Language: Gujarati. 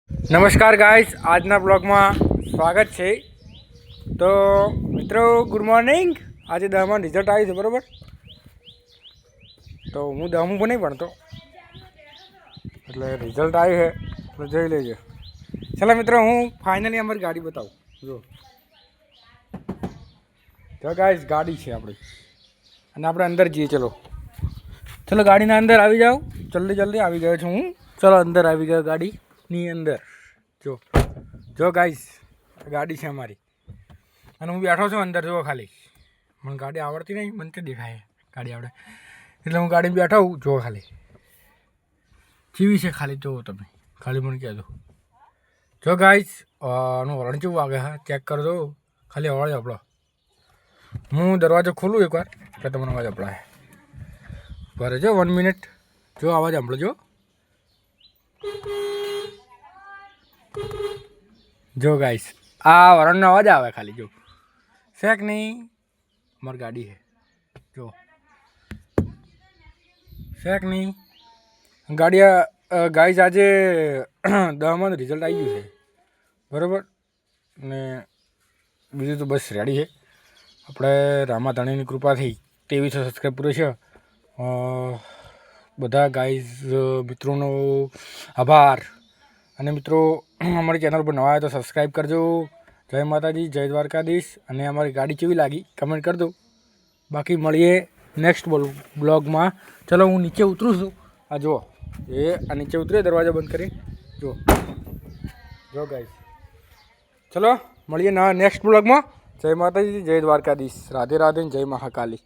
નમસ્કાર ગાઈસ, આજના બ્લોગમાં સ્વાગત છે. તો મિત્રો ગુડ મોર્નિંગ. આજે 10માં રિઝલ્ટ આવ્યું છે, બરાબર. તો હું 10મું પણ નહીં ભણતો, એટલે રિઝલ્ટ આવ્યું છે એટલે જોઈ લેજો. ચાલો મિત્રો, હું ફાઇનલી અમારી ગાડી બતાવું. જો ગાઈસ, ગાડી છે આપણી અને આપણે અંદર જઈએ. ચલો ગાડીના અંદર આવી જાઓ. જલ્દી આવી ગયો છું હું. ચલો અંદર આવી ગયો ગાડીની અંદર. જો ગાઈસ, ગાડી છે અમારી અને હું બેઠો છું અંદર. જુઓ ખાલી, મને ગાડી આવડતી નહીં, મને તો દેખાય ગાડી આવડે એટલે હું ગાડી બેઠો હું. જુઓ ખાલી જેવી છે, ખાલી જુઓ તમે, ખાલી મને કહેજો. જો ગાઈસ, આનું વલણ કેવું વાગે હા ચેક કરજો. ખાલી અવાજ આપણો, હું દરવાજો ખોલું એકવાર એટલે તમને અવાજ આપણાય. બરે જો 1 મિનિટ, જો અવાજ સાંભળો. જો ગાઈસ, આ વરણનો અવાજ આવે ખાલી. જો શેક નહીં, અમારી ગાડી છે. જો શેક નહીં ગાડી. ગાઈસ, આજે 10માં રિઝલ્ટ આવી ગયું છે, બરાબર. ને બીજું તો બસ રેડી છે. આપણે રામાધણીની કૃપાથી 2300 સબસ્ક્રાઈબ પૂરો છે. બધા ગાઈઝ મિત્રોનો આભાર. અને મિત્રો, અમારી ચેનલ પર નવા આવે તો સબસ્ક્રાઈબ કરજો. જય માતાજી, જય દ્વારકાધીશ. અને અમારી ગાડી કેવી લાગી કમેન્ટ કરી દો. બાકી મળીએ નેક્સ્ટ બ્લોગમાં. ચલો હું નીચે ઉતરું છું. આ જુઓ, આ નીચે ઉતરે, દરવાજો બંધ કરી. જો ગાઈસ, ચલો મળીએ નેક્સ્ટ બ્લોગમાં. જય માતાજી, જય દ્વારકાધીશ. રાધે રાધે, જય મહાકાલી.